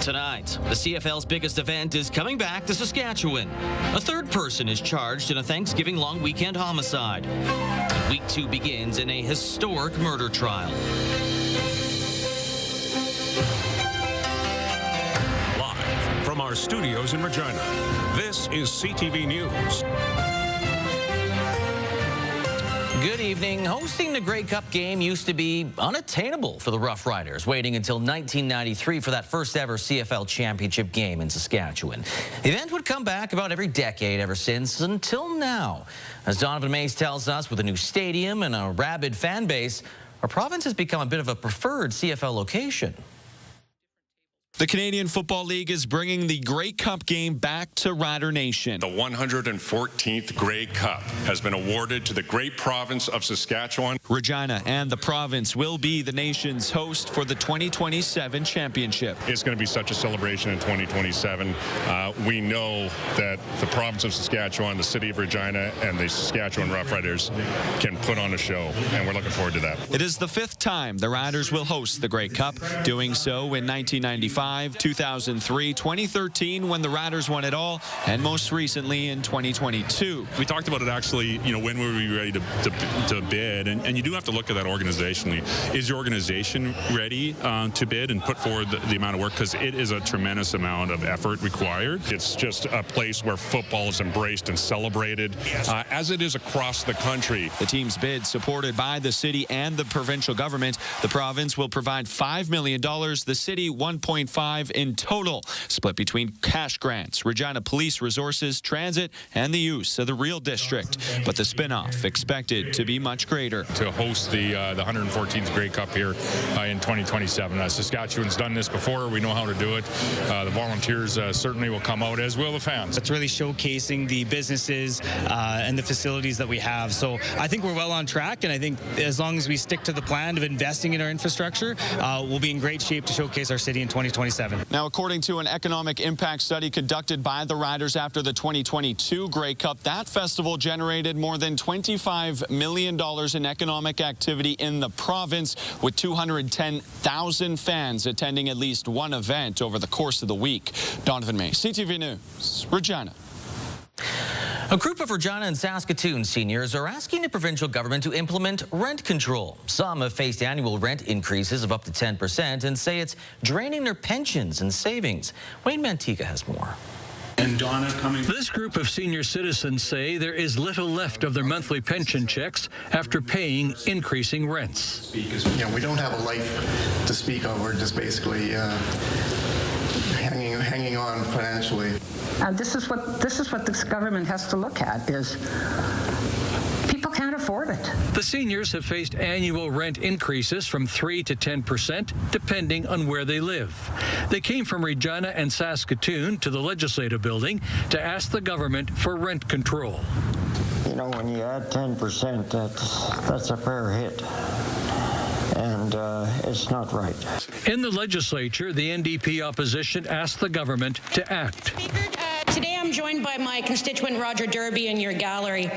Tonight, the CFL's biggest event is coming back to Saskatchewan. A third person is charged in a Thanksgiving long weekend homicide. Week 2 begins in a historic murder trial. Live from our studios in Regina, this is CTV News. Good evening. Hosting the Grey Cup game used to be unattainable for the Rough Riders, waiting until 1993 for that first ever CFL championship game in Saskatchewan. The event would come back about every decade ever since, until now. As Donovan Mays tells us, with a new stadium and a rabid fan base, our province has become a bit of a preferred CFL location. The Canadian Football League is bringing the Grey Cup game back to Rider Nation. The 114th Grey Cup has been awarded to the great province of Saskatchewan. Regina and the province will be the nation's host for the 2027 championship. It's going to be such a celebration in 2027. We know that the province of Saskatchewan, the city of Regina, and the Saskatchewan Rough Riders can put on a show, and we're looking forward to that. It is the 5th time the Riders will host the Grey Cup, doing so in 1995. 2003, 2013 when the Riders won it all, and most recently in 2022. We talked about it actually, when we were ready to bid, and you do have to look at that organizationally. Is your organization ready to bid and put forward the amount of work? Because it is a tremendous amount of effort required. It's just a place where football is embraced and celebrated, as it is across the country. The team's bid, supported by the city and the provincial government. The province will provide $5 million, the city $1.5 in total, split between cash grants, Regina Police Resources, transit, and the use of the Real District. But the spin-off expected to be much greater. To host the 114th Grey Cup here in 2027. Saskatchewan's done this before. We know how to do it. The volunteers certainly will come out, as will the fans. It's really showcasing the businesses and the facilities that we have. So I think we're well on track, and I think as long as we stick to the plan of investing in our infrastructure, we'll be in great shape to showcase our city in 2027. Now, according to an economic impact study conducted by the Riders after the 2022 Grey Cup, that festival generated more than $25 million in economic activity in the province, with 210,000 fans attending at least one event over the course of the week. Donovan May, CTV News, Regina. A group of Regina and Saskatoon seniors are asking the provincial government to implement rent control. Some have faced annual rent increases of up to 10% and say it's draining their pensions and savings. Wayne Mantika has more. This group of senior citizens say there is little left of their monthly pension checks after paying increasing rents. We don't have a life to speak of. We're just basically hanging on financially. This is what this government has to look at, is people can't afford it. The seniors have faced annual rent increases from 3 to 10%, depending on where they live. They came from Regina and Saskatoon to the Legislative Building to ask the government for rent control. When you add 10%, that's a fair hit. And it's not right. In the legislature, the NDP opposition asked the government to act. Today I'm joined by my constituent Roger Derby in your gallery.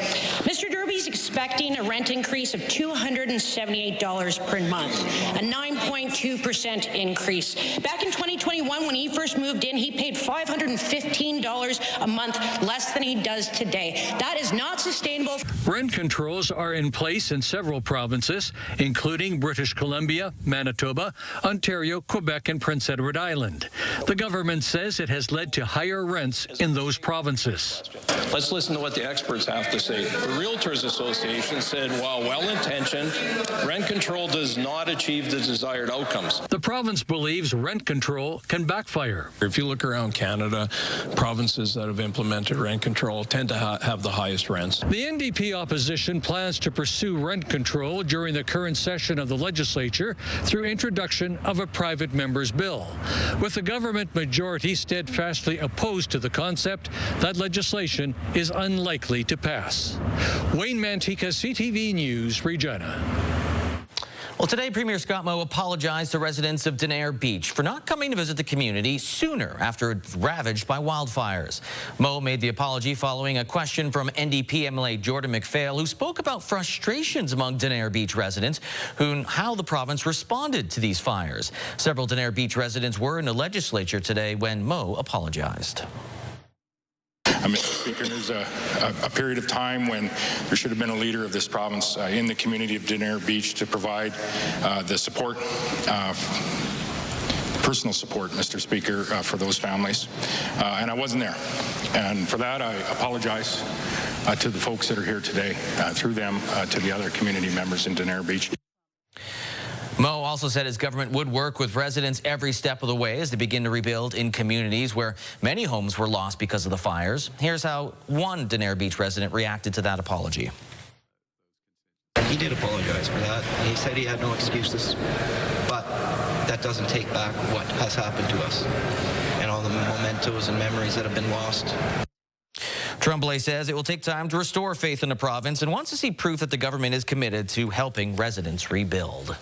Mr. Derby's expecting a rent increase of $278 per month, a 9.2% increase. Back in 2021, when he first moved in, he paid $515 a month less than he does today. That is not sustainable. Rent controls are in place in several provinces, including British Columbia, Manitoba, Ontario, Quebec, and Prince Edward Island. The government says it has led to higher rents in those provinces. Let's listen to what the experts have to say. The Realtors Association said, while well-intentioned, rent control does not achieve the desired outcomes. The province believes rent control can backfire. If you look around Canada, provinces that have implemented rent control tend to have the highest rents. The NDP opposition plans to pursue rent control during the current session of the legislature through introduction of a private member's bill. With the government majority steadfastly opposed to the concept, that legislation is unlikely to pass. Wayne Mantika, CTV News, Regina. Well, today, Premier Scott Moe apologized to residents of Denair Beach for not coming to visit the community sooner after it was ravaged by wildfires. Moe made the apology following a question from NDP MLA Jordan McPhail, who spoke about frustrations among Denair Beach residents how the province responded to these fires. Several Denair Beach residents were in the legislature today when Moe apologized. Mr. Speaker, there's a period of time when there should have been a leader of this province in the community of Denair Beach to provide the support, personal support, Mr. Speaker, for those families. And I wasn't there. And for that, I apologize to the folks that are here today, through them to the other community members in Denair Beach. Moe also said his government would work with residents every step of the way as they begin to rebuild in communities where many homes were lost because of the fires. Here's how one Denair Beach resident reacted to that apology. He did apologize for that. He said he had no excuses, but that doesn't take back what has happened to us and all the mementos and memories that have been lost. Tremblay says it will take time to restore faith in the province and wants to see proof that the government is committed to helping residents rebuild.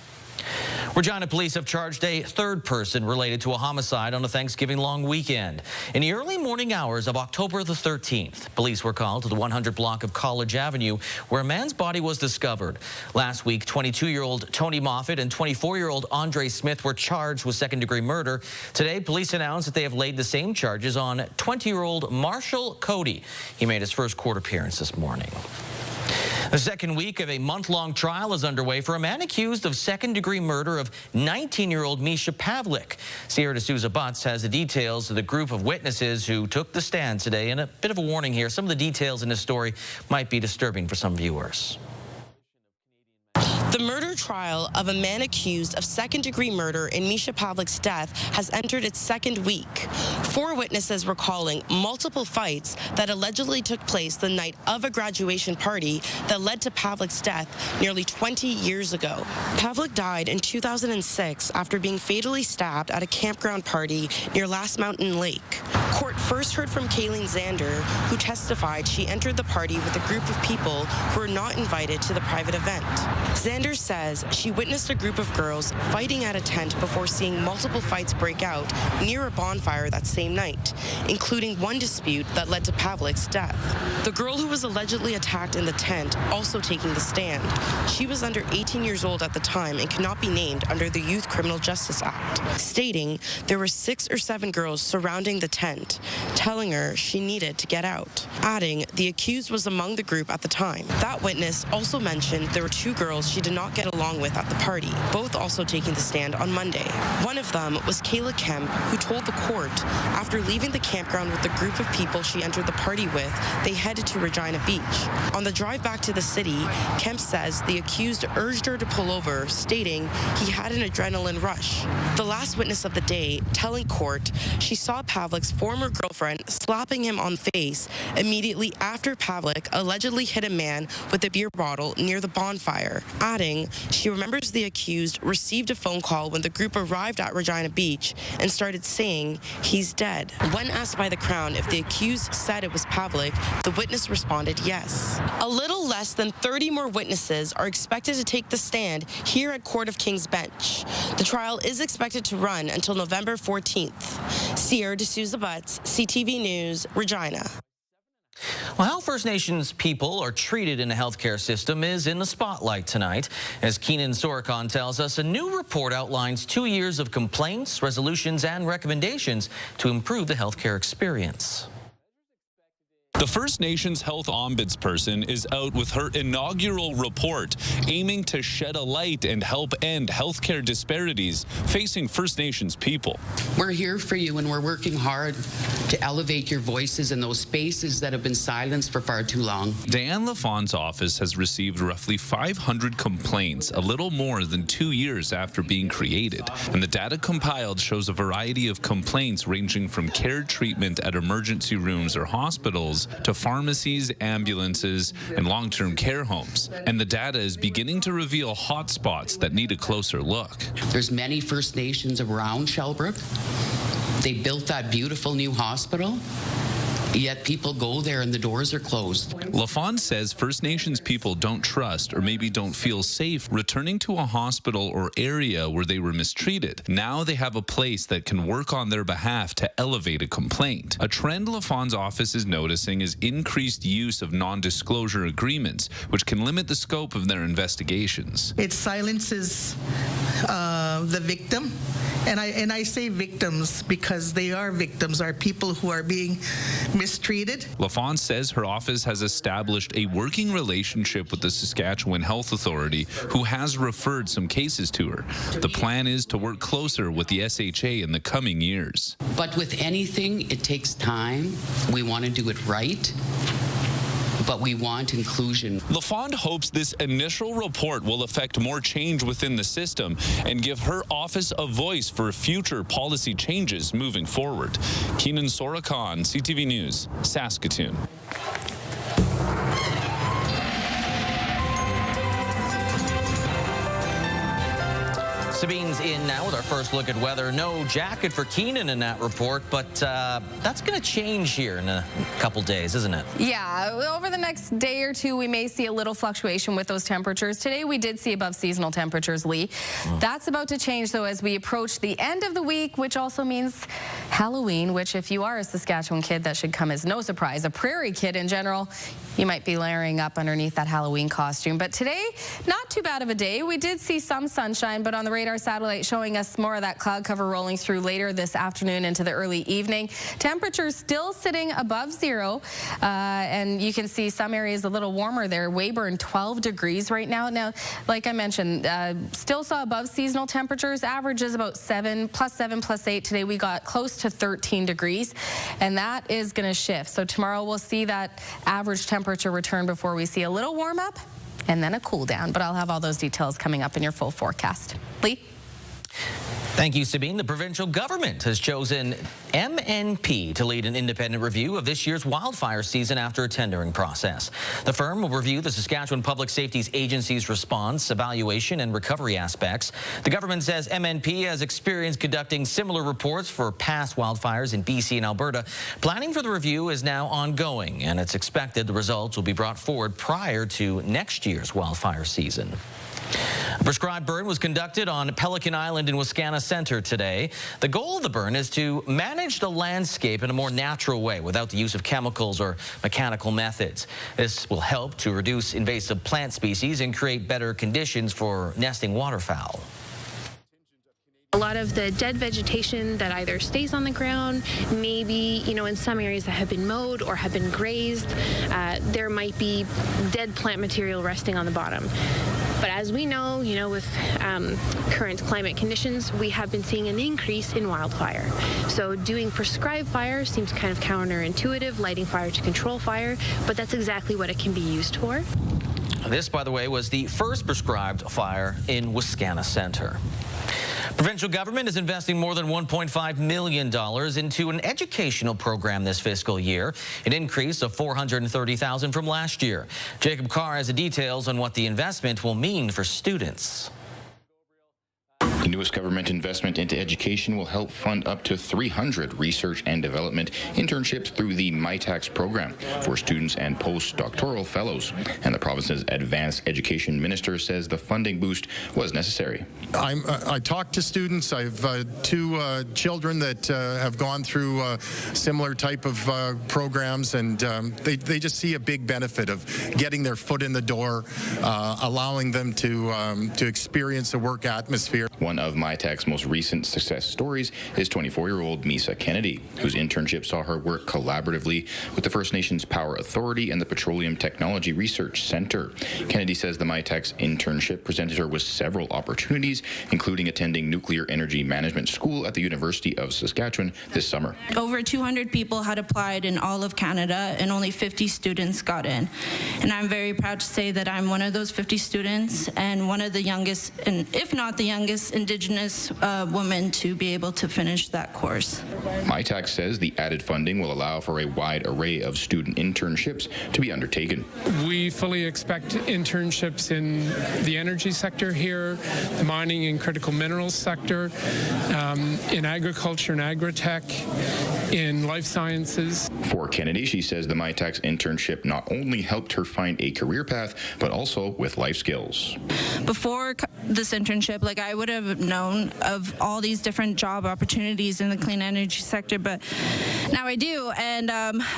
Regina police have charged a third person related to a homicide on a Thanksgiving long weekend. In the early morning hours of October the 13th, police were called to the 100 block of College Avenue where a man's body was discovered. Last week, 22-year-old Tony Moffat and 24-year-old Andre Smith were charged with second-degree murder. Today, police announced that they have laid the same charges on 20-year-old Marshall Cody. He made his first court appearance this morning. The second week of a month-long trial is underway for a man accused of second-degree murder of 19-year-old Misha Pavlik. Sierra D'Souza Butts has the details of the group of witnesses who took the stand today. And a bit of a warning here, some of the details in this story might be disturbing for some viewers. The murder trial of a man accused of second-degree murder in Misha Pavlik's death has entered its second week. 4 witnesses recalling multiple fights that allegedly took place the night of a graduation party that led to Pavlik's death nearly 20 years ago. Pavlik died in 2006 after being fatally stabbed at a campground party near Last Mountain Lake. Court first heard from Kayleen Zander, who testified she entered the party with a group of people who were not invited to the private event. Zander says she witnessed a group of girls fighting at a tent before seeing multiple fights break out near a bonfire that same night, including one dispute that led to Pavlik's death. The girl who was allegedly attacked in the tent also taking the stand. She was under 18 years old at the time and cannot be named under the Youth Criminal Justice Act, stating there were 6 or 7 girls surrounding the tent, telling her she needed to get out, adding the accused was among the group at the time. That witness also mentioned there were 2 girls she did not get along with at the party, both also taking the stand on Monday. One of them was Kayla Kemp, who told the court after leaving the campground with the group of people she entered the party with, they headed to Regina Beach. On the drive back to the city, Kemp says the accused urged her to pull over, stating he had an adrenaline rush. The last witness of the day telling court she saw Pavlik's former girlfriend slapping him on the face immediately after Pavlik allegedly hit a man with a beer bottle near the bonfire, adding she remembers the accused received a phone call when the group arrived at Regina Beach and started saying he's dead. When asked by the Crown if the accused said it was Pavlik, the witness responded yes. A little less than 30 more witnesses are expected to take the stand here at Court of King's Bench. The trial is expected to run until November 14th. Sierra D'Souza Butts, CTV News, Regina. Well, how First Nations people are treated in the healthcare system is in the spotlight tonight. As Keenan Sorokon tells us, a new report outlines 2 years of complaints, resolutions, and recommendations to improve the healthcare experience. The First Nations Health Ombudsperson is out with her inaugural report, aiming to shed a light and help end healthcare disparities facing First Nations people. We're here for you, and we're working hard to elevate your voices in those spaces that have been silenced for far too long. Diane Lafon's office has received roughly 500 complaints, a little more than 2 years after being created. And the data compiled shows a variety of complaints ranging from care treatment at emergency rooms or hospitals to pharmacies, ambulances, and long-term care homes. And the data is beginning to reveal hotspots that need a closer look. There's many First Nations around Shellbrook. They built that beautiful new hospital, Yet people go there and the doors are closed. LaFawn says First Nations people don't trust or maybe don't feel safe returning to a hospital or area where they were mistreated. Now they have a place that can work on their behalf to elevate a complaint. A trend LaFawn's office is noticing is increased use of non-disclosure agreements, which can limit the scope of their investigations. It silences the victim. And I say victims because they are victims, are people who are being mistreated. LaFawn says her office has established a working relationship with the Saskatchewan Health Authority, who has referred some cases to her. The plan is to work closer with the SHA in the coming years. But with anything, it takes time. We want to do it right, but we want inclusion. LaFawn hopes this initial report will affect more change within the system and give her office a voice for future policy changes moving forward. Keenan Sorakhan, CTV News, Saskatoon. Sabine's in now with our first look at weather. No jacket for Keenan in that report, but that's going to change here in a couple days, isn't it? Yeah, over the next day or two, we may see a little fluctuation with those temperatures. Today, we did see above seasonal temperatures, Lee. That's about to change, though, as we approach the end of the week, which also means Halloween, which if you are a Saskatchewan kid, that should come as no surprise. A prairie kid in general, you might be layering up underneath that Halloween costume. But today, not too bad of a day. We did see some sunshine, but on the radar satellite showing us more of that cloud cover rolling through later this afternoon into the early evening. Temperatures still sitting above zero, and you can see some areas a little warmer there. Weyburn 12 degrees right now. Now, like I mentioned, still saw above seasonal temperatures. Average is about 7, +8. Today we got close to 13 degrees, and that is going to shift. So tomorrow we'll see that average temperature return before we see a little warm up and then a cool down. But I'll have all those details coming up in your full forecast. Lee? Thank you, Sabine. The provincial government has chosen MNP to lead an independent review of this year's wildfire season after a tendering process. The firm will review the Saskatchewan Public Safety Agency's response, evaluation, and recovery aspects. The government says MNP has experience conducting similar reports for past wildfires in BC and Alberta. Planning for the review is now ongoing, and it's expected the results will be brought forward prior to next year's wildfire season. A prescribed burn was conducted on Pelican Island in Wascana Centre today. The goal of the burn is to manage the landscape in a more natural way without the use of chemicals or mechanical methods. This will help to reduce invasive plant species and create better conditions for nesting waterfowl. A lot of the dead vegetation that either stays on the ground, maybe, in some areas that have been mowed or have been grazed, there might be dead plant material resting on the bottom. But as we know, with current climate conditions, we have been seeing an increase in wildfire. So doing prescribed fire seems kind of counterintuitive, lighting fire to control fire, but that's exactly what it can be used for. This, by the way, was the first prescribed fire in Wascana Centre. Provincial government is investing more than $1.5 million into an educational program this fiscal year, an increase of $430,000 from last year. Jacob Carr has the details on what the investment will mean for students. The newest government investment into education will help fund up to 300 research and development internships through the MyTax program for students and postdoctoral fellows. And the province's advanced education minister says the funding boost was necessary. I talked to students. I have two children that have gone through similar type of programs, and they just see a big benefit of getting their foot in the door, allowing them to experience a work atmosphere. One of MyTax's most recent success stories is 24-year-old Misa Kennedy, whose internship saw her work collaboratively with the First Nations Power Authority and the Petroleum Technology Research Centre. Kennedy says the MyTax internship presented her with several opportunities, including attending Nuclear Energy Management School at the University of Saskatchewan this summer. Over 200 people had applied in all of Canada, and only 50 students got in. And I'm very proud to say that I'm one of those 50 students and one of the youngest, and if not the youngest, Indigenous woman to be able to finish that course. MyTax says the added funding will allow for a wide array of student internships to be undertaken. We fully expect internships in the energy sector here, the mining and critical minerals sector, in agriculture and agri-tech, in life sciences. For Kennedy, she says the MyTax internship not only helped her find a career path, but also with life skills. Before this internship, I would have known of all these different job opportunities in the clean energy sector, but now I do. And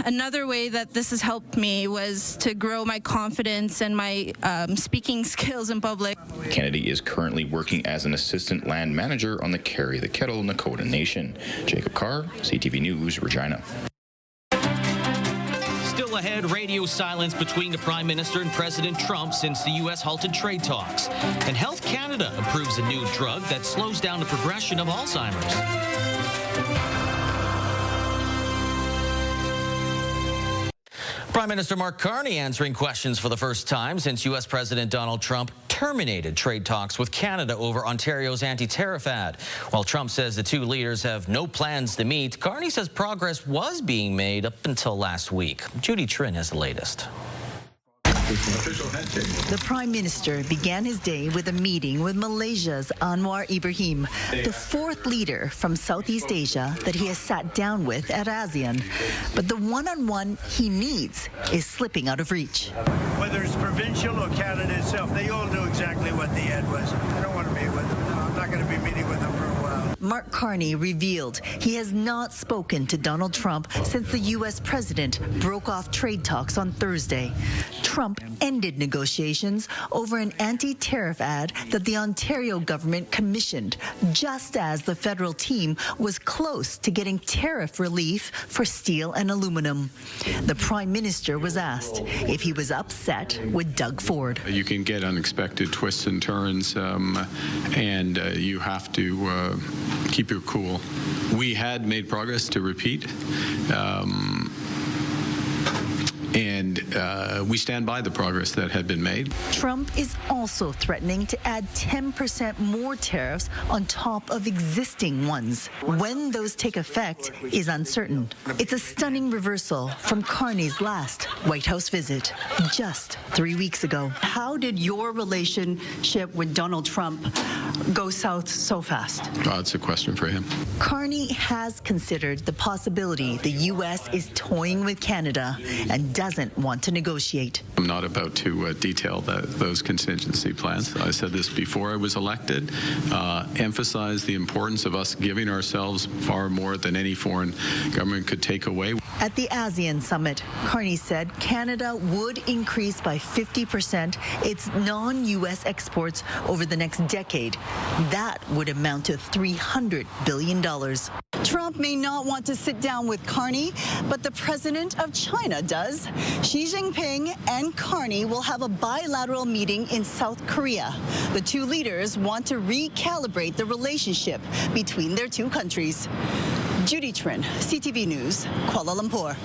another way that this has helped me was to grow my confidence and my speaking skills in public. Kennedy is currently working as an assistant land manager on the Carry the Kettle Nakota Nation. Jacob Carr, CTV News, Regina. Still ahead, radio silence between the Prime Minister and President Trump since the U.S. halted trade talks. And Health Canada approves a new drug that slows down the progression of Alzheimer's. Prime Minister Mark Carney answering questions for the first time since U.S. President Donald Trump terminated trade talks with Canada over Ontario's anti-tariff ad. While Trump says the two leaders have no plans to meet, Carney says progress was being made up until last week. Judy Trin has the latest. The Prime Minister began his day with a meeting with Malaysia's Anwar Ibrahim, the fourth leader from Southeast Asia that he has sat down with at ASEAN. But the one-on-one he needs is slipping out of reach. Whether it's provincial or Canada itself, they all knew exactly what the ad was. I don't want to meet with them. No, I'm not going to be meeting with them for a while. Mark Carney revealed he has not spoken to Donald Trump since the U.S. president broke off trade talks on Thursday. Trump ended negotiations over an anti-tariff ad that the Ontario government commissioned, just as the federal team was close to getting tariff relief for steel and aluminum. The Prime Minister was asked if he was upset with Doug Ford. You can get unexpected twists and turns, and you have to keep your cool. We had made progress, to repeat, and we stand by the progress that had been made. Trump is also threatening to add 10% more tariffs on top of existing ones. When those take effect is uncertain. It's a stunning reversal from Carney's last White House visit just 3 weeks ago. How did your relationship with Donald Trump go south so fast? It's a question for him. Carney has considered the possibility the U.S. is toying with Canada and doesn't want to negotiate. I'm not about to detail those contingency plans. I said this before I was elected, emphasize the importance of us giving ourselves far more than any foreign government could take away. At the ASEAN summit, Carney said Canada would increase by 50% its non-U.S. exports over the next decade. That would amount to $300 billion. Trump may not want to sit down with Carney, but the president of China does. Xi Jinping and Carney will have a bilateral meeting in South Korea. The two leaders want to recalibrate the relationship between their two countries. Judy Trin, CTV News, Kuala Lumpur.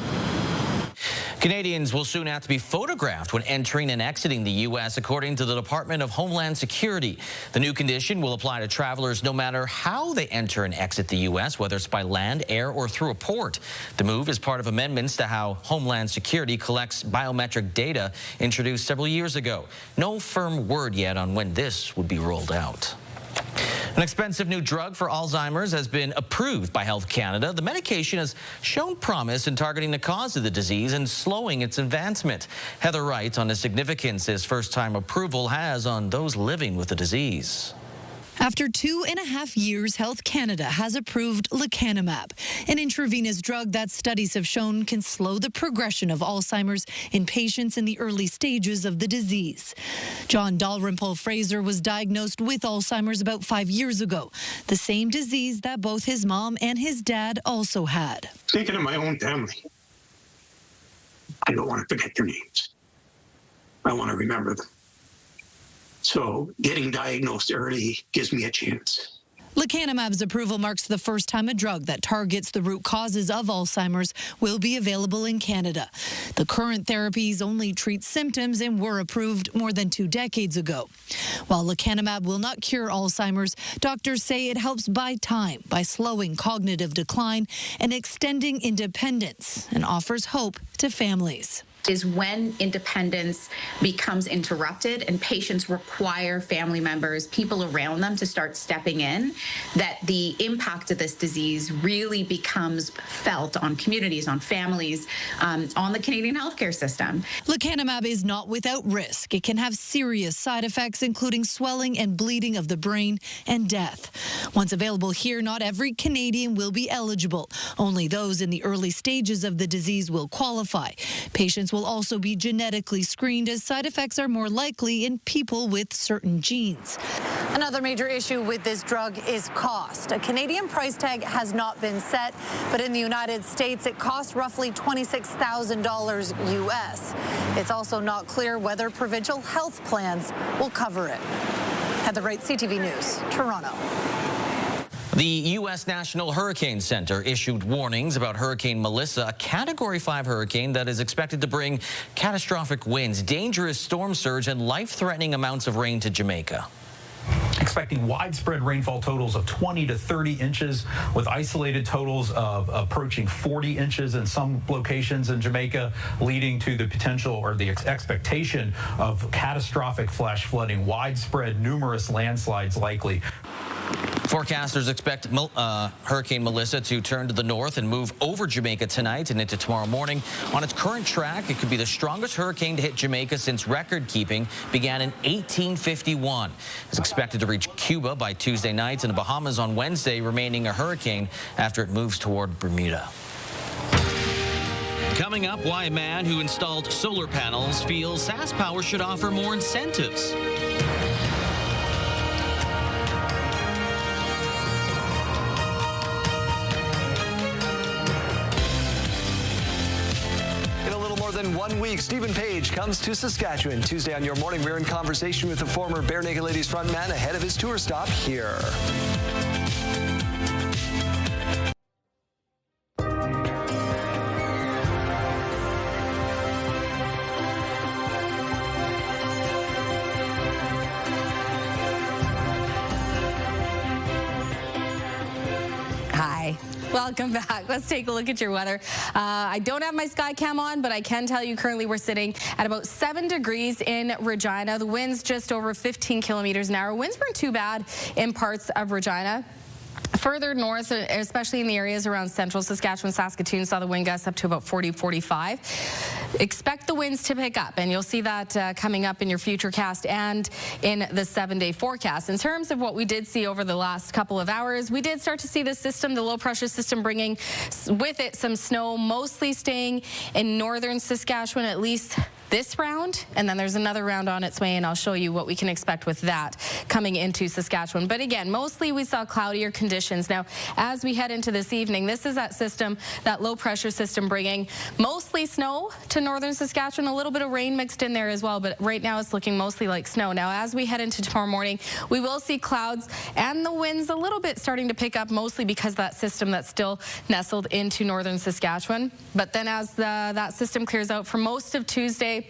Canadians will soon have to be photographed when entering and exiting the U.S., according to the Department of Homeland Security. The new condition will apply to travelers no matter how they enter and exit the U.S., whether it's by land, air, or through a port. The move is part of amendments to how Homeland Security collects biometric data introduced several years ago. No firm word yet on when this would be rolled out. An expensive new drug for Alzheimer's has been approved by Health Canada. The medication has shown promise in targeting the cause of the disease and slowing its advancement. Heather writes on the significance this first-time approval has on those living with the disease. After 2.5 years, Health Canada has approved lecanemab, an intravenous drug that studies have shown can slow the progression of Alzheimer's in patients in the early stages of the disease. John Dalrymple Fraser was diagnosed with Alzheimer's about 5 years ago, the same disease that both his mom and his dad also had. Thinking of my own family, I don't want to forget their names. I want to remember them. So getting diagnosed early gives me a chance. Lecanemab's approval marks the first time a drug that targets the root causes of Alzheimer's will be available in Canada. The current therapies only treat symptoms and were approved more than 2 decades ago. While lecanemab will not cure Alzheimer's, doctors say it helps buy time by slowing cognitive decline and extending independence, and offers hope to families. is when independence becomes interrupted and patients require family members, people around them to start stepping in, that the impact of this disease really becomes felt on communities, on families, on the Canadian healthcare system. Lecanemab is not without risk. It can have serious side effects, including swelling and bleeding of the brain and death. Once available here, not every Canadian will be eligible. Only those in the early stages of the disease will qualify. Patients will also be genetically screened, as side effects are more likely in people with certain genes. Another major issue with this drug is cost. A Canadian price tag has not been set, but in the United States, it costs roughly $26,000 US. It's also not clear whether provincial health plans will cover it. Heather Wright, CTV News, Toronto. The U.S. National Hurricane Center issued warnings about Hurricane Melissa, a Category 5 hurricane that is expected to bring catastrophic winds, dangerous storm surge, and life-threatening amounts of rain to Jamaica. Expecting widespread rainfall totals of 20 to 30 inches, with isolated totals of approaching 40 inches in some locations in Jamaica, leading to the potential or the expectation of catastrophic flash flooding, widespread, numerous landslides likely. Forecasters expect Hurricane Melissa to turn to the north and move over Jamaica tonight and into tomorrow morning. On its current track, it could be the strongest hurricane to hit Jamaica since record-keeping began in 1851. It's expected to reach Cuba by Tuesday night and the Bahamas on Wednesday, remaining a hurricane after it moves toward Bermuda. Coming up, why a man who installed solar panels feels SaskPower should offer more incentives. Than 1 week, Stephen Page comes to Saskatchewan. Tuesday on Your Morning, we're in conversation with the former Bare Naked Ladies frontman ahead of his tour stop here. Hi. Welcome back. Let's take a look at your weather. I don't have my sky cam on, but I can tell you currently we're sitting at about 7 degrees in Regina. The wind's just over 15 kilometers an hour. Winds weren't too bad in parts of Regina. Further north, especially in the areas around central Saskatchewan, Saskatoon, saw the wind gusts up to about 40, 45. Expect the winds to pick up, and you'll see that coming up in your futurecast and in the 7-day forecast. In terms of what we did see over the last couple of hours, we did start to see the system, the low-pressure system, bringing with it some snow, mostly staying in northern Saskatchewan, at least this round, and then there's another round on its way, and I'll show you what we can expect with that coming into Saskatchewan. But again, mostly we saw cloudier conditions. Now, as we head into this evening, this is that system, that low pressure system, bringing mostly snow to northern Saskatchewan, a little bit of rain mixed in there as well, but right now it's looking mostly like snow. Now, as we head into tomorrow morning, we will see clouds and the winds a little bit starting to pick up, mostly because that system that's still nestled into northern Saskatchewan. But then as that system clears out for most of Tuesday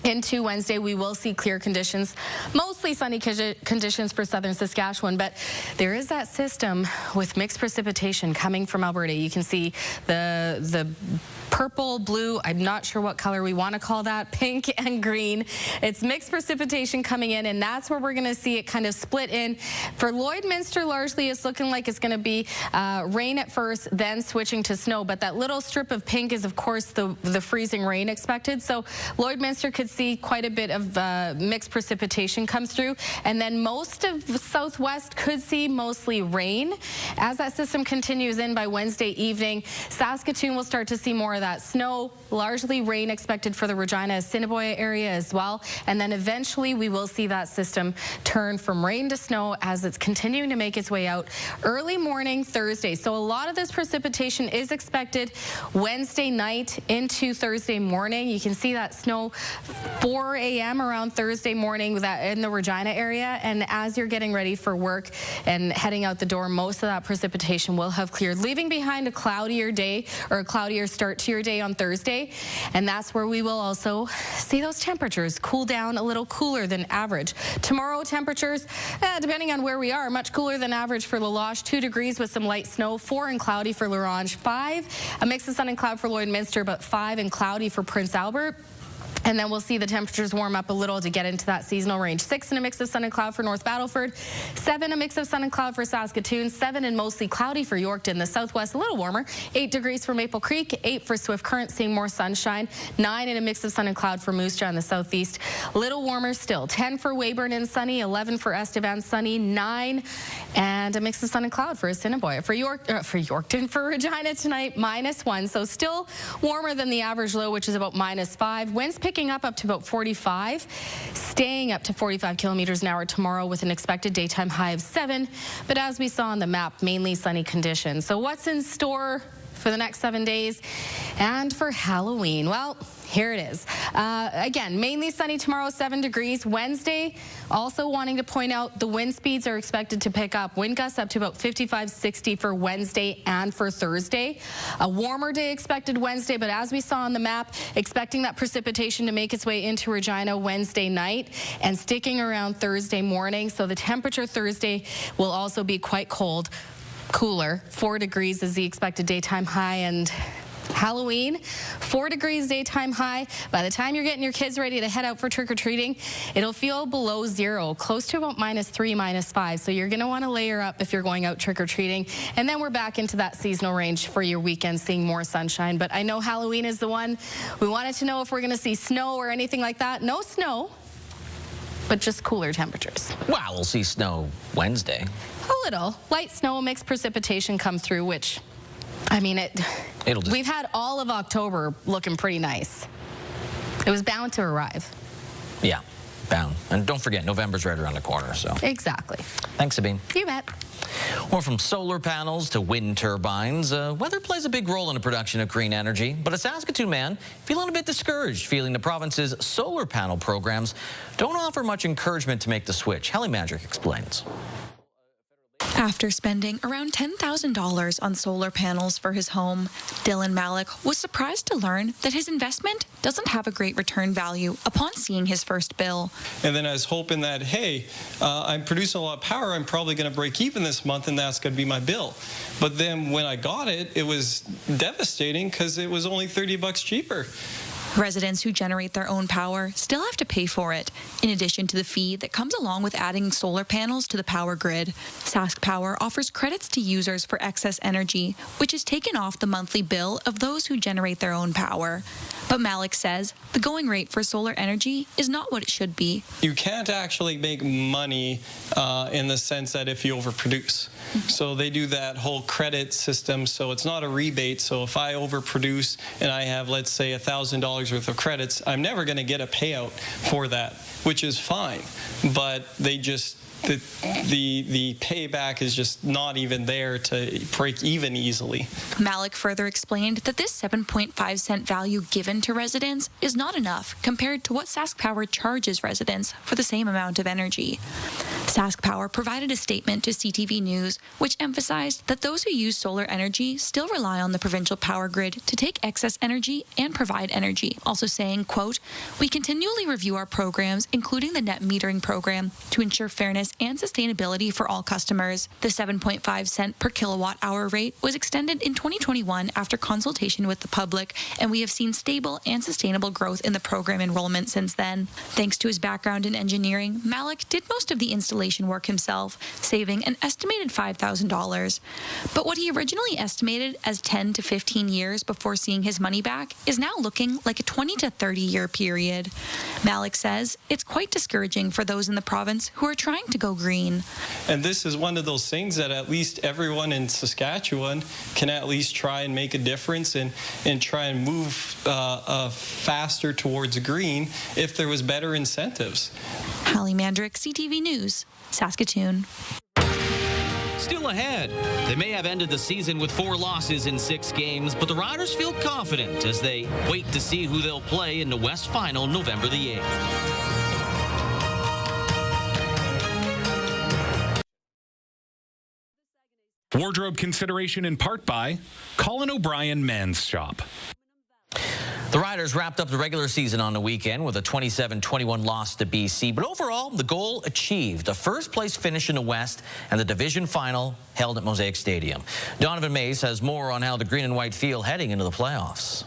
into Wednesday, we will see clear conditions, mostly sunny conditions for southern Saskatchewan, but there is that system with mixed precipitation coming from Alberta. You can see the purple, blue, I'm not sure what color we want to call that, pink and green. It's mixed precipitation coming in, and that's where we're going to see it kind of split in. For Lloydminster, largely, it's looking like it's going to be rain at first, then switching to snow, but that little strip of pink is, of course, the freezing rain expected. So Lloydminster could see quite a bit of mixed precipitation comes through, and then most of the southwest could see mostly rain. As that system continues in by Wednesday evening, Saskatoon will start to see more of that snow, largely rain expected for the Regina Assiniboia area as well, and then eventually we will see that system turn from rain to snow as it's continuing to make its way out early morning Thursday. So a lot of this precipitation is expected Wednesday night into Thursday morning. You can see that snow 4 a.m. around Thursday morning in the Regina area, and as you're getting ready for work and heading out the door, most of that precipitation will have cleared, leaving behind a cloudier day or a cloudier start to your day on Thursday, and that's where we will also see those temperatures cool down a little cooler than average. Tomorrow temperatures, depending on where we are, much cooler than average for La Loche, 2 degrees with some light snow, 4 and cloudy for La Ronge, 5, a mix of sun and cloud for Lloydminster, but 5 and cloudy for Prince Albert. And then we'll see the temperatures warm up a little to get into that seasonal range. 6 and a mix of sun and cloud for North Battleford. 7, a mix of sun and cloud for Saskatoon. 7 and mostly cloudy for Yorkton. The southwest a little warmer. 8 degrees for Maple Creek. 8 for Swift Current, seeing more sunshine. 9 and a mix of sun and cloud for Moose Jaw in the southeast. Little warmer still. 10 for Weyburn and sunny. 11 for Estevan, sunny. 9 and a mix of sun and cloud for Assiniboia. For Yorkton, for Regina tonight, -1. So still warmer than the average low, which is about -5. Winds picking up to about 45, staying up to 45 kilometers an hour tomorrow with an expected daytime high of 7. But as we saw on the map, mainly sunny conditions. So what's in store for the next 7 days and for Halloween? Well, here it is. Again, mainly sunny tomorrow, 7 degrees. Wednesday, also wanting to point out the wind speeds are expected to pick up. Wind gusts up to about 55, 60 for Wednesday and for Thursday. A warmer day expected Wednesday, but as we saw on the map, expecting that precipitation to make its way into Regina Wednesday night and sticking around Thursday morning. So the temperature Thursday will also be quite cold, cooler. 4 degrees is the expected daytime high, and Halloween, 4 degrees daytime high. By the time you're getting your kids ready to head out for trick-or-treating, it'll feel below 0, close to about -3, -5. So you're going to want to layer up if you're going out trick-or-treating. And then we're back into that seasonal range for your weekend, seeing more sunshine. But I know Halloween is the one. We wanted to know if we're going to see snow or anything like that. No snow, but just cooler temperatures. Wow, we'll see snow Wednesday. A little. Light snow, mixed precipitation come through, which, I mean, we've had all of October looking pretty nice. It was bound to arrive. Yeah, bound. And don't forget, November's right around the corner, so. Exactly. Thanks, Sabine. You bet. Well, from solar panels to wind turbines, weather plays a big role in the production of green energy. But a Saskatoon man feeling a bit discouraged, feeling the province's solar panel programs don't offer much encouragement to make the switch. Hallie Mandrick explains. After spending around $10,000 on solar panels for his home, Dylan Malik was surprised to learn that his investment doesn't have a great return value upon seeing his first bill. And then I was hoping that, hey, I'm producing a lot of power, I'm probably going to break even this month, and that's going to be my bill. But then when I got it, it was devastating because it was only $30 cheaper. Residents who generate their own power still have to pay for it, in addition to the fee that comes along with adding solar panels to the power grid. Sask Power offers credits to users for excess energy, which is taken off the monthly bill of those who generate their own power. But Malik says the going rate for solar energy is not what it should be. You can't actually make money in the sense that if you overproduce. So they do that whole credit system, so it's not a rebate. So if I overproduce and I have, let's say, $1,000 worth of credits, I'm never going to get a payout for that, which is fine. But they just, the payback is just not even there to break even easily. Malik further explained that this 7.5-cent value given to residents is not enough compared to what Sask Power charges residents for the same amount of energy. Sask Power provided a statement to CTV News which emphasized that those who use solar energy still rely on the provincial power grid to take excess energy and provide energy. Also saying, quote, "We continually review our programs, including the net metering program, to ensure fairness and sustainability for all customers. The 7.5-cent per kilowatt-hour rate was extended in 2021 after consultation with the public, and we have seen stable and sustainable growth in the program enrollment since then." Thanks to his background in engineering, Malik did most of the installation work himself, saving an estimated $5,000. But what he originally estimated as 10 to 15 years before seeing his money back is now looking like a 20 to 30-year period. Malik says it's quite discouraging for those in the province who are trying to go green. And this is one of those things that at least everyone in Saskatchewan can at least try and make a difference and try and move faster towards green if there was better incentives. Hallie Mandrick, CTV News, Saskatoon. still ahead. They may have ended the season with 4 losses in 6 games, but the Riders feel confident as they wait to see who they'll play in the West Final November the 8th. Wardrobe consideration in part by Colin O'Brien Men's Shop. The Riders wrapped up the regular season on the weekend with a 27-21 loss to BC, but overall, the goal achieved, a first-place finish in the West and the division final held at Mosaic Stadium. Donovan Mace has more on how the green and white feel heading into the playoffs.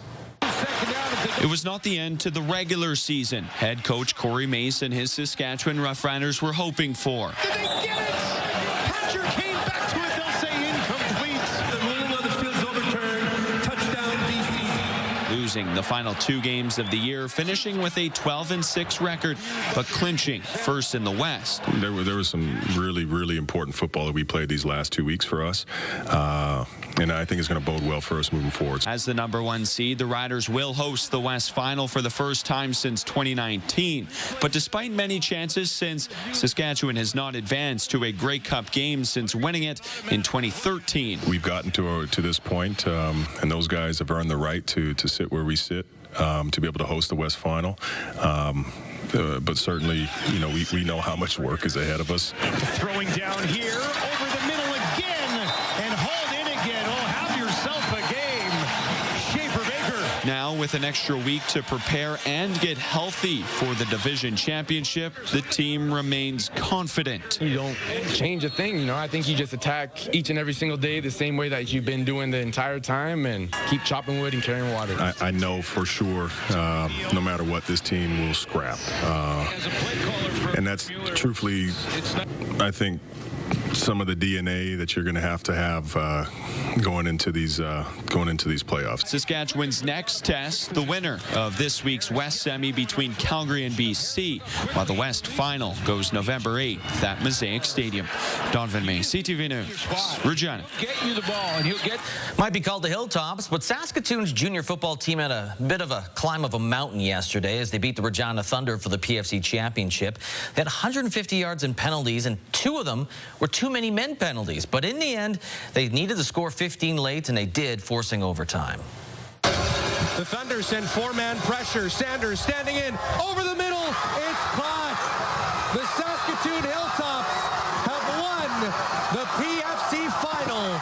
It was not the end to the regular season head coach Corey Mace and his Saskatchewan Roughriders were hoping for. Did they get it? Hatcher came back to it. They'll say incomplete. The ruling on the field's overturned. Touchdown, BC. Losing the final 2 games of the year, finishing with a 12-6 record, but clinching first in the West. There was some really important football that we played these last 2 weeks for us. And I think it's going to bode well for us moving forward. As the #1 seed, the Riders will host the West Final for the first time since 2019. But despite many chances since, Saskatchewan has not advanced to a Grey Cup game since winning it in 2013. We've gotten to this point, and those guys have earned the right to sit where we sit, to be able to host the West Final. But certainly, we know how much work is ahead of us. Throwing down here, over the middle again, and hauled in again. Oh, have yourself a game. Schaefer Baker. Now, with an extra week to prepare and get healthy for the division championship, the team remains confident. You don't change a thing, I think you just attack each and every single day the same way that you've been doing the entire time and keep chopping wood and carrying water. I know for sure, no matter what, this team will scrap. And that's truthfully, I think, some of the DNA that you're going to have going into these playoffs. Saskatchewan's next test, the winner of this week's West Semi between Calgary and BC, while the West Final goes November 8th at Mosaic Stadium. Donovan May, CTV News, Regina. Get you the ball, and he'll get. Might be called the Hilltops, but Saskatoon's junior football team had a bit of a climb of a mountain yesterday as they beat the Regina Thunder for the PFC Championship. They had 150 yards in penalties, and 2 of them were too many men penalties. But in the end, they needed to score 15 late, and they did, forcing overtime. The Thunder send 4-man pressure. Sanders standing in over the middle. It's caught. The Saskatoon Hilltops have won the PFC final.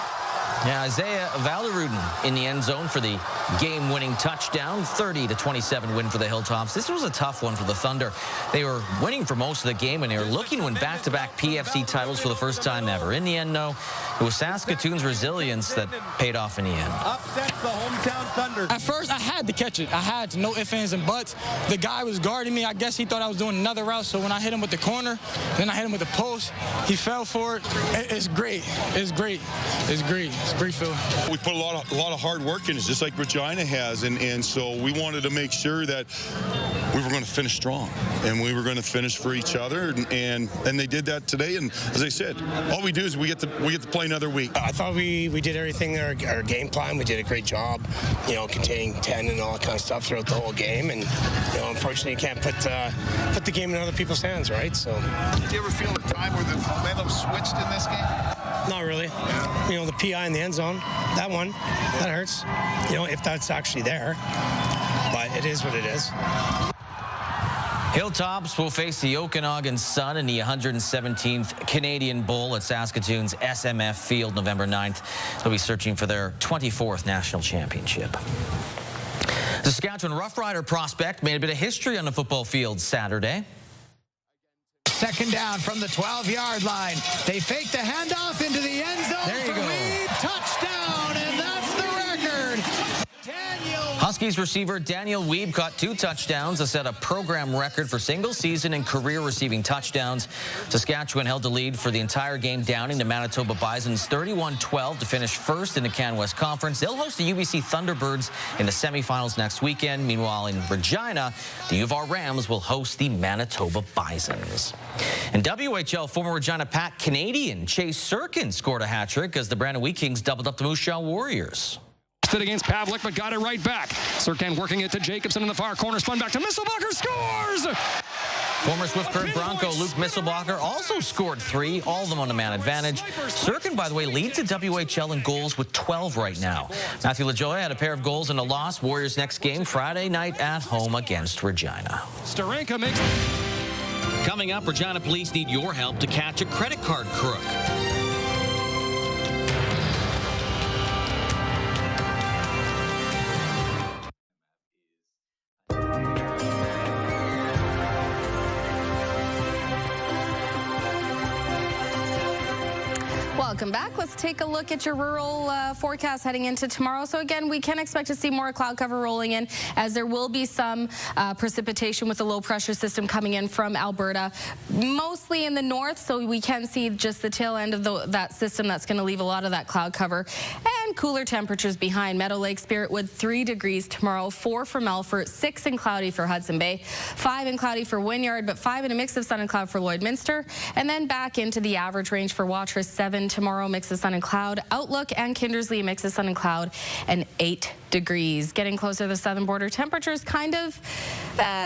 Yeah, Isaiah Valeruden in the end zone for the game-winning touchdown. 30-27 win for the Hilltops. This was a tough one for the Thunder. They were winning for most of the game, and they were looking to win back-to-back PFC titles for the first time ever. In the end, though, it was Saskatoon's resilience that paid off in the end. Upsets the hometown Thunder. At first, I had to catch it. I had to. No ifs, ands, and buts. The guy was guarding me. I guess he thought I was doing another route, so when I hit him with the corner, then I hit him with the post, he fell for it. It's great. It's great. It's great. It's a great feeling. We put a lot of hard work in it, just like Regina has, and so we wanted to make sure that we were going to finish strong, and we were going to finish for each other, and they did that today. And as I said, all we do is we get to play another week. I thought we did everything in our game plan. We did a great job, containing 10 and all that kind of stuff throughout the whole game. And unfortunately, you can't put the game in other people's hands, right? So. Did you ever feel a time where the momentum switched in this game? Not really. The PI in the end zone, that one, that hurts. If that's actually there, but it is what it is. Hilltops will face the Okanagan Sun in the 117th Canadian Bowl at Saskatoon's SMF Field November 9th. They'll be searching for their 24th national championship. The Saskatchewan Roughrider prospect made a bit of history on the football field Saturday. Second down from the 12-yard line. They fake the handoff into the end zone. There you go. Reed, touchdown, and that's the record. Huskies receiver Daniel Wiebe caught 2 touchdowns to set a program record for single season and career receiving touchdowns. Saskatchewan held the lead for the entire game, downing the Manitoba Bisons 31-12 to finish first in the Can West Conference. They'll host the UBC Thunderbirds in the semifinals next weekend. Meanwhile, in Regina, the U of R Rams will host the Manitoba Bisons. In WHL, former Regina Pack Canadian Chase Sirkin scored a hat-trick as the Brandon Wheat Kings doubled up the Moose Jaw Warriors. Stood against Pavlik, but got it right back. Sirkin working it to Jacobson in the far corner, spun back to Misselbacher, scores! Former Swift Current Bronco Luke Misselbacher also scored 3, all of them on a man advantage. Sirkin, by the way, leads the WHL in goals with 12 right now. Matthew LaJoie had a pair of goals and a loss. Warriors' next game Friday night at home against Regina. Starenka makes... Coming up, Regina police need your help to catch a credit card crook. Welcome back. Let's take a look at your rural forecast heading into tomorrow. So again, we can expect to see more cloud cover rolling in, as there will be some precipitation with the low pressure system coming in from Alberta, mostly in the north. So we can see just the tail end of that system that's going to leave a lot of that cloud cover. And cooler temperatures behind Meadow Lake, Spiritwood, 3 degrees tomorrow, 4 for Melfort, 6 and cloudy for Hudson Bay, 5 and cloudy for Wynyard, but 5 and a mix of sun and cloud for Lloydminster. And then back into the average range for Watrous, 7 tomorrow, mix of sun and cloud. Outlook and Kindersley, mix of sun and cloud, and 8 degrees. Getting closer to the southern border, temperatures kind of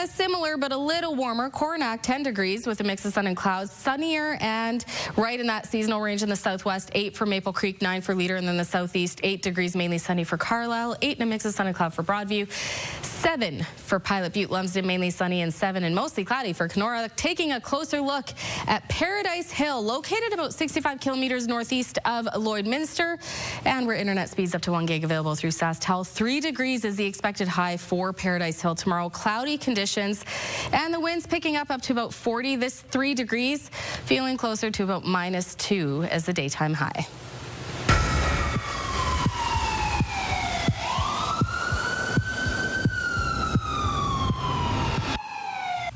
similar but a little warmer. Coronach, 10 degrees with a mix of sun and clouds. Sunnier and right in that seasonal range in the southwest. 8 for Maple Creek, 9 for Leader, and then the southeast 8 degrees, mainly sunny for Carlisle. 8 and a mix of sun and cloud for Broadview. 7 for Pilot Butte, Lumsden, mainly sunny, and 7 and mostly cloudy for Kenora. Taking a closer look at Paradise Hill, located about 65 kilometers northeast of Lloydminster, and where internet speeds up to 1 gig available through SaskTel. 3 degrees is the expected high for Paradise Hill tomorrow. Cloudy conditions, and the winds picking up to about 40. This 3 degrees, feeling closer to about -2 as the daytime high.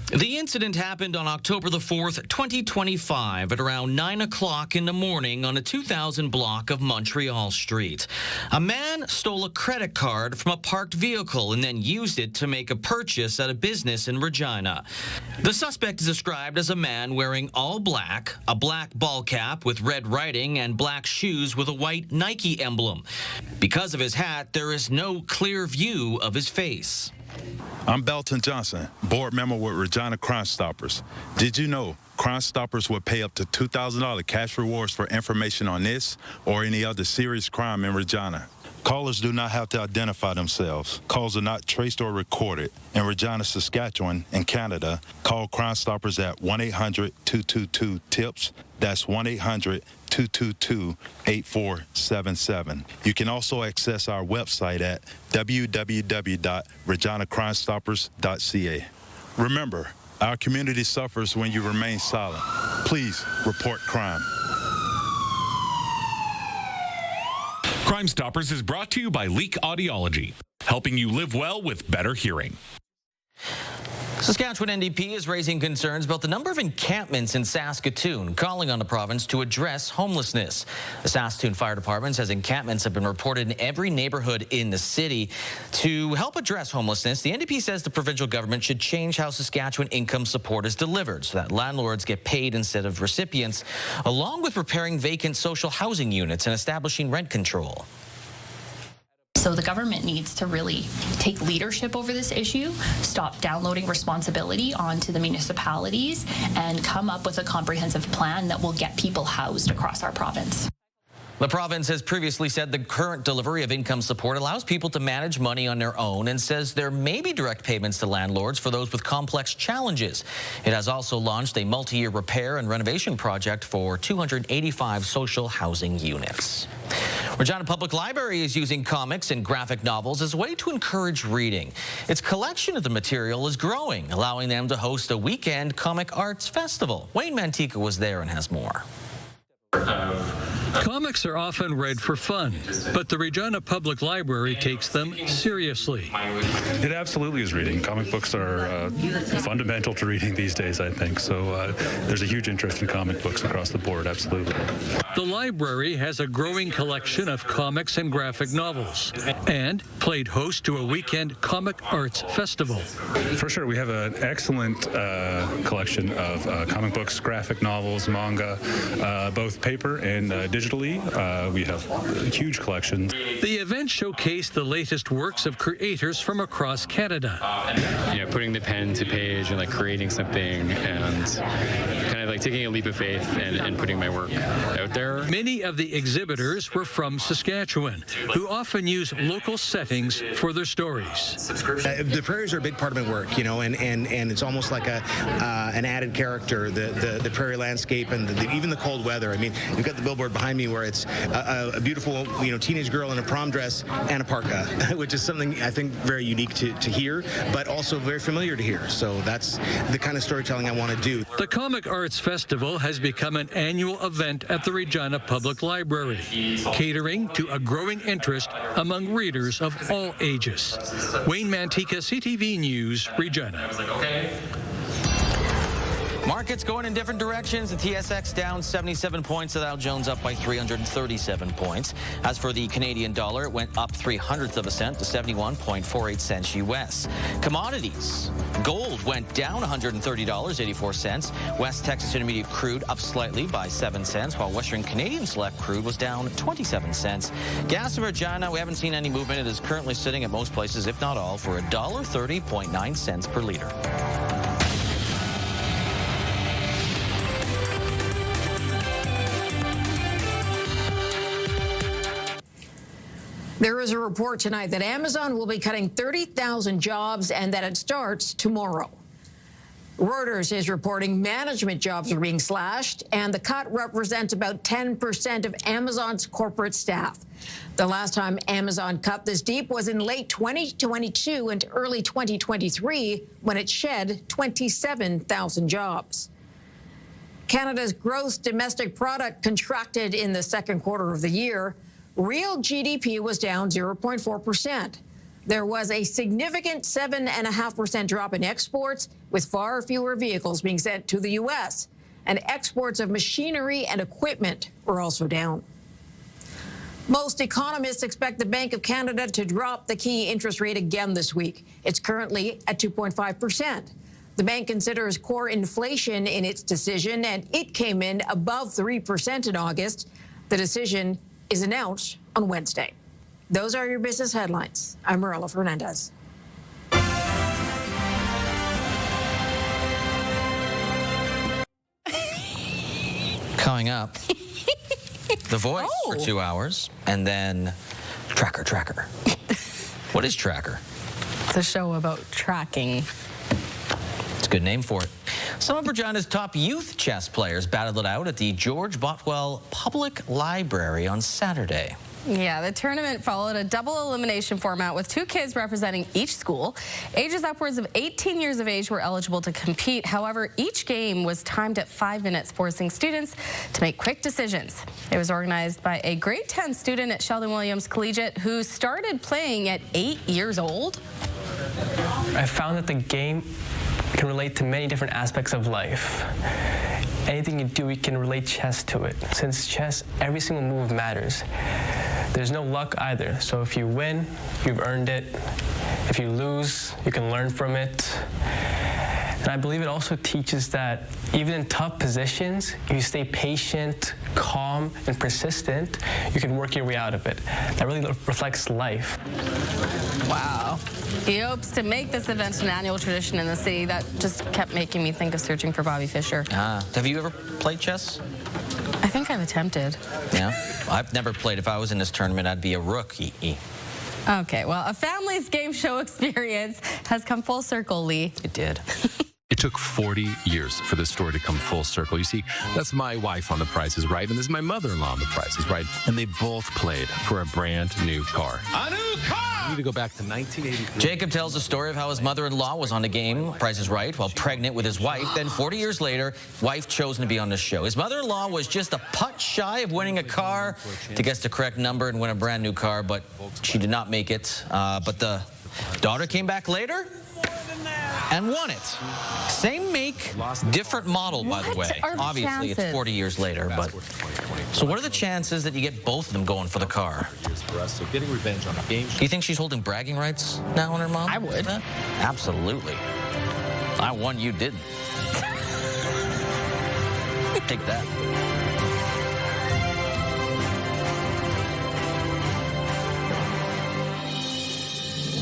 The incident happened on October the 4th, 2025 at around 9 o'clock in the morning on a 2000 block of Montreal Street. A man stole a credit card from a parked vehicle and then used it to make a purchase at a business in Regina. The suspect is described as a man wearing all black, a black ball cap with red writing, and black shoes with a white Nike emblem. Because of his hat, there is no clear view of his face. I'm Belton Johnson, board member with Regina Crime Stoppers. Did you know Crime Stoppers would pay up to $2,000 cash rewards for information on this or any other serious crime in Regina? Callers do not have to identify themselves. Calls are not traced or recorded. In Regina, Saskatchewan, and Canada, call Crime Stoppers at 1-800-222-TIPS. That's 1-800-222-8477. You can also access our website at www.reginacrimestoppers.ca. Remember, our community suffers when you remain silent. Please report crime. Crime Stoppers is brought to you by Leak Audiology, helping you live well with better hearing. Saskatchewan NDP is raising concerns about the number of encampments in Saskatoon, calling on the province to address homelessness. The Saskatoon Fire Department says encampments have been reported in every neighborhood in the city. To help address homelessness, the NDP says the provincial government should change how Saskatchewan income support is delivered so that landlords get paid instead of recipients, along with repairing vacant social housing units and establishing rent control. So the government needs to really take leadership over this issue, stop downloading responsibility onto the municipalities, and come up with a comprehensive plan that will get people housed across our province. The province has previously said the current delivery of income support allows people to manage money on their own and says there may be direct payments to landlords for those with complex challenges. It has also launched a multi-year repair and renovation project for 285 social housing units. Regina Public Library is using comics and graphic novels as a way to encourage reading. Its collection of the material is growing, allowing them to host a weekend comic arts festival. Wayne Mantica was there and has more. Comics are often read for fun, but the Regina Public Library takes them seriously. It absolutely is reading. Comic books are fundamental to reading these days, I think. So there's a huge interest in comic books across the board, absolutely. The library has a growing collection of comics and graphic novels and played host to a weekend comic arts festival. For sure, we have an excellent collection of comic books, graphic novels, manga, both paper and digitally. We have a huge collection. The event showcased the latest works of creators from across Canada. Putting the pen to page and creating something and kind of taking a leap of faith and putting my work out there. Many of the exhibitors were from Saskatchewan, who often use local settings for their stories. The prairies are a big part of my work, and it's almost like an added character, the prairie landscape and even the cold weather. I mean, you've got the billboard behind me where it's a beautiful, teenage girl in a prom dress and a parka, which is something I think very unique to hear, but also very familiar to hear. So that's the kind of storytelling I want to do. The Comic Arts Festival has become an annual event at the Regina Public Library, catering to a growing interest among readers of all ages. Wayne Mantika, CTV News, Regina. Markets going in different directions. The TSX down 77 points. The Dow Jones up by 337 points. As for the Canadian dollar, it went up 0.03 of a cent to 71.48 cents U.S. Commodities. Gold went down $130.84. West Texas Intermediate crude up slightly by 7 cents, while Western Canadian Select crude was down 27 cents. Gas in Regina, we haven't seen any movement. It is currently sitting at most places, if not all, for $1.30.9 per liter. There is a report tonight that Amazon will be cutting 30,000 jobs and that it starts tomorrow. Reuters is reporting management jobs are being slashed, and the cut represents about 10% of Amazon's corporate staff. The last time Amazon cut this deep was in late 2022 and early 2023, when it shed 27,000 jobs. Canada's gross domestic product contracted in the second quarter of the year. Real GDP was down 0.4%. There was a significant 7.5% drop in exports, with far fewer vehicles being sent to the U.S., and exports of machinery and equipment were also down. Most economists expect the Bank of Canada to drop the key interest rate again this week. It's currently at 2.5%. The bank considers core inflation in its decision, and it came in above 3% in August. The decision is announced on Wednesday. Those are your business headlines. I'm Marilla Fernandez. Coming up, The Voice for 2 hours, and then Tracker. What is Tracker? It's a show about tracking. It's a good name for it. Some of Regina's top youth chess players battled it out at the George Botwell Public Library on Saturday. Yeah, the tournament followed a double elimination format with 2 kids representing each school. Ages upwards of 18 years of age were eligible to compete. However, each game was timed at 5 minutes, forcing students to make quick decisions. It was organized by a grade 10 student at Sheldon Williams Collegiate who started playing at 8 years old. I found that the game can relate to many different aspects of life. Anything you do, you can relate chess to it. Since chess, every single move matters. There's no luck either. So if you win, you've earned it. If you lose, you can learn from it. And I believe it also teaches that even in tough positions, if you stay patient, calm, and persistent, you can work your way out of it. That really reflects life. Wow. He hopes to make this event an annual tradition in the city. That just kept making me think of searching for Bobby Fischer. Have you ever played chess? I think I've attempted. Yeah? I've never played. If I was in this tournament, I'd be a rookie. Okay, well, a family's game show experience has come full circle, Lee. It did. It took 40 years for this story to come full circle. You see, that's my wife on The Price is Right, and this is my mother-in-law on The Price is Right, and they both played for a brand new car. A new car! We need to go back to 1983. Jacob tells the story of how his mother-in-law was on the game, Price is Right, while pregnant with his wife. Then 40 years later, wife chosen to be on the show. His mother-in-law was just a putt shy of winning a car to guess the correct number and win a brand new car, but she did not make it. But the daughter came back later and won it. Same make, Different model, by the way. are the Obviously, chances? it's 40 years later, but so what are the chances that you get both of them going for the car? So getting revenge on a game. Do you think she's holding bragging rights now on her mom? I would. Absolutely. I won, you didn't. Take that.